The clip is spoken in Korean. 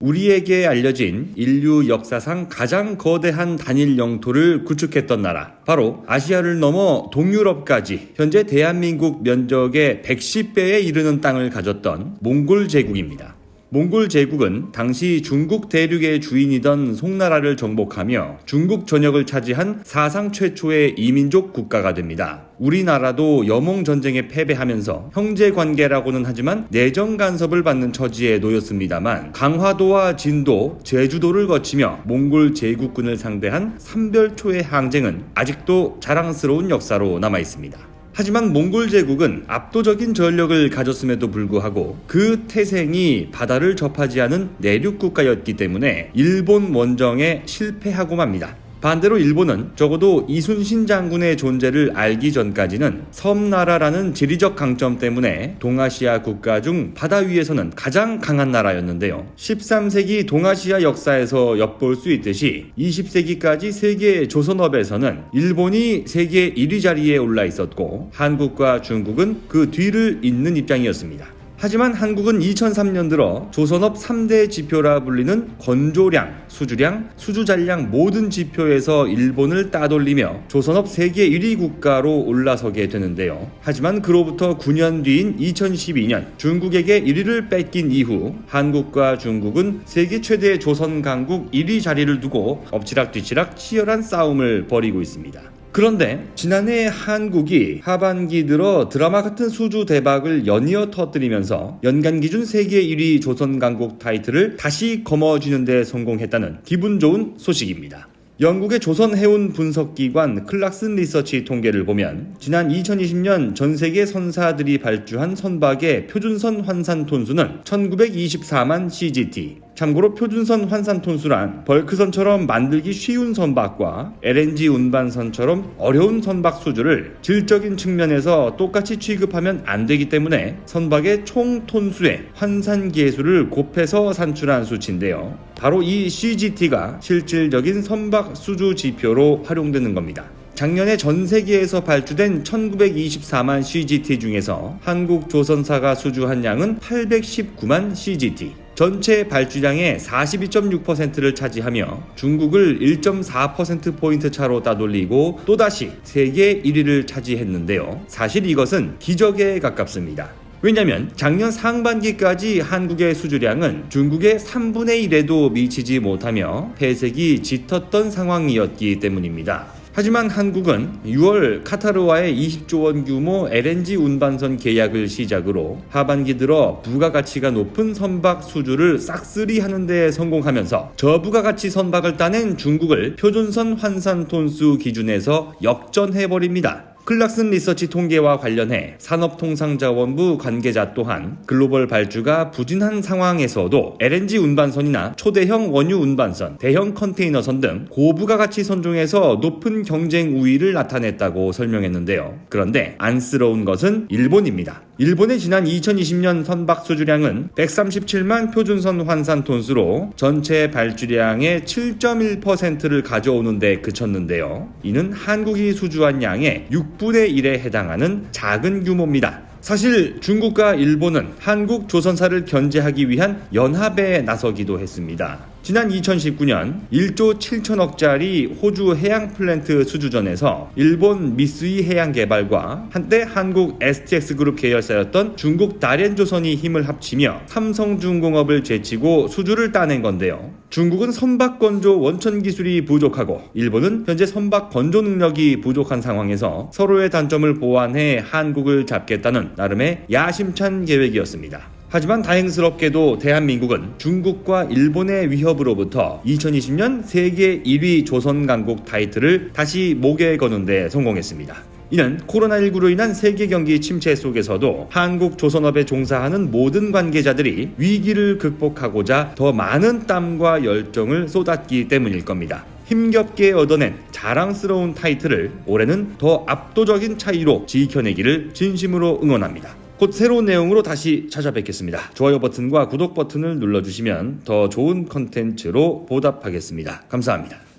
우리에게 알려진 인류 역사상 가장 거대한 단일 영토를 구축했던 나라, 바로 아시아를 넘어 동유럽까지 현재 대한민국 면적의 110배에 이르는 땅을 가졌던 몽골 제국입니다. 몽골 제국은 당시 중국 대륙의 주인이던 송나라를 정복하며 중국 전역을 차지한 사상 최초의 이민족 국가가 됩니다. 우리나라도 여몽전쟁에 패배하면서 형제관계라고는 하지만 내정 간섭을 받는 처지에 놓였습니다만 강화도와 진도, 제주도를 거치며 몽골 제국군을 상대한 삼별초의 항쟁은 아직도 자랑스러운 역사로 남아있습니다. 하지만 몽골 제국은 압도적인 전력을 가졌음에도 불구하고 그 태생이 바다를 접하지 않은 내륙 국가였기 때문에 일본 원정에 실패하고 맙니다. 반대로 일본은 적어도 이순신 장군의 존재를 알기 전까지는 섬나라라는 지리적 강점 때문에 동아시아 국가 중 바다 위에서는 가장 강한 나라였는데요. 13세기 동아시아 역사에서 엿볼 수 있듯이 20세기까지 세계 조선업에서는 일본이 세계 1위 자리에 올라 있었고 한국과 중국은 그 뒤를 잇는 입장이었습니다. 하지만 한국은 2003년 들어 조선업 3대 지표라 불리는 건조량, 수주량, 수주잔량 모든 지표에서 일본을 따돌리며 조선업 세계 1위 국가로 올라서게 되는데요. 하지만 그로부터 9년 뒤인 2012년 중국에게 1위를 뺏긴 이후 한국과 중국은 세계 최대 조선 강국 1위 자리를 두고 엎치락뒤치락 치열한 싸움을 벌이고 있습니다. 그런데 지난해 한국이 하반기 들어 드라마 같은 수주 대박을 연이어 터뜨리면서 연간 기준 세계 1위 조선 강국 타이틀을 다시 거머쥐는 데 성공했다는 기분 좋은 소식입니다. 영국의 조선 해운 분석기관 클락슨 리서치 통계를 보면 지난 2020년 전 세계 선사들이 발주한 선박의 표준선 환산 톤수는 1924만 CGT. 참고로 표준선 환산 톤수란 벌크선처럼 만들기 쉬운 선박과 LNG 운반선처럼 어려운 선박 수주를 질적인 측면에서 똑같이 취급하면 안 되기 때문에 선박의 총 톤수의 환산 계수를 곱해서 산출한 수치인데요. 바로 이 CGT가 실질적인 선박 수주 지표로 활용되는 겁니다. 작년에 전 세계에서 발주된 1924만 CGT 중에서 한국 조선사가 수주한 양은 819만 CGT. 전체 발주량의 42.6%를 차지하며 중국을 1.4%포인트 차로 따돌리고 또다시 세계 1위를 차지했는데요. 사실 이것은 기적에 가깝습니다. 왜냐면 작년 상반기까지 한국의 수주량은 중국의 3분의 1에도 미치지 못하며 폐색이 짙었던 상황이었기 때문입니다. 하지만 한국은 6월 카타르와의 20조 원 규모 LNG 운반선 계약을 시작으로 하반기 들어 부가가치가 높은 선박 수주를 싹쓸이 하는 데 성공하면서 저부가가치 선박을 따낸 중국을 표준선 환산 톤수 기준에서 역전해버립니다. 클락슨 리서치 통계와 관련해 산업통상자원부 관계자 또한 글로벌 발주가 부진한 상황에서도 LNG 운반선이나 초대형 원유 운반선, 대형 컨테이너선 등 고부가가치 선종에서 높은 경쟁 우위를 나타냈다고 설명했는데요. 그런데 안쓰러운 것은 일본입니다. 일본의 지난 2020년 선박 수주량은 137만 표준선 환산 톤수로 전체 발주량의 7.1%를 가져오는 데 그쳤는데요. 이는 한국이 수주한 양의 6분의 1에 해당하는 작은 규모입니다. 사실 중국과 일본은 한국 조선사를 견제하기 위한 연합에 나서기도 했습니다. 지난 2019년 1조 7천억짜리 호주 해양 플랜트 수주전에서 일본 미쓰이 해양개발과 한때 한국 STX그룹 계열사였던 중국 다롄조선이 힘을 합치며 삼성중공업을 제치고 수주를 따낸 건데요. 중국은 선박 건조 원천 기술이 부족하고 일본은 현재 선박 건조 능력이 부족한 상황에서 서로의 단점을 보완해 한국을 잡겠다는 나름의 야심찬 계획이었습니다. 하지만 다행스럽게도 대한민국은 중국과 일본의 위협으로부터 2020년 세계 1위 조선 강국 타이틀을 다시 목에 거는 데 성공했습니다. 이는 코로나19로 인한 세계 경기 침체 속에서도 한국 조선업에 종사하는 모든 관계자들이 위기를 극복하고자 더 많은 땀과 열정을 쏟았기 때문일 겁니다. 힘겹게 얻어낸 자랑스러운 타이틀을 올해는 더 압도적인 차이로 지켜내기를 진심으로 응원합니다. 곧 새로운 내용으로 다시 찾아뵙겠습니다. 좋아요 버튼과 구독 버튼을 눌러주시면 더 좋은 컨텐츠로 보답하겠습니다. 감사합니다.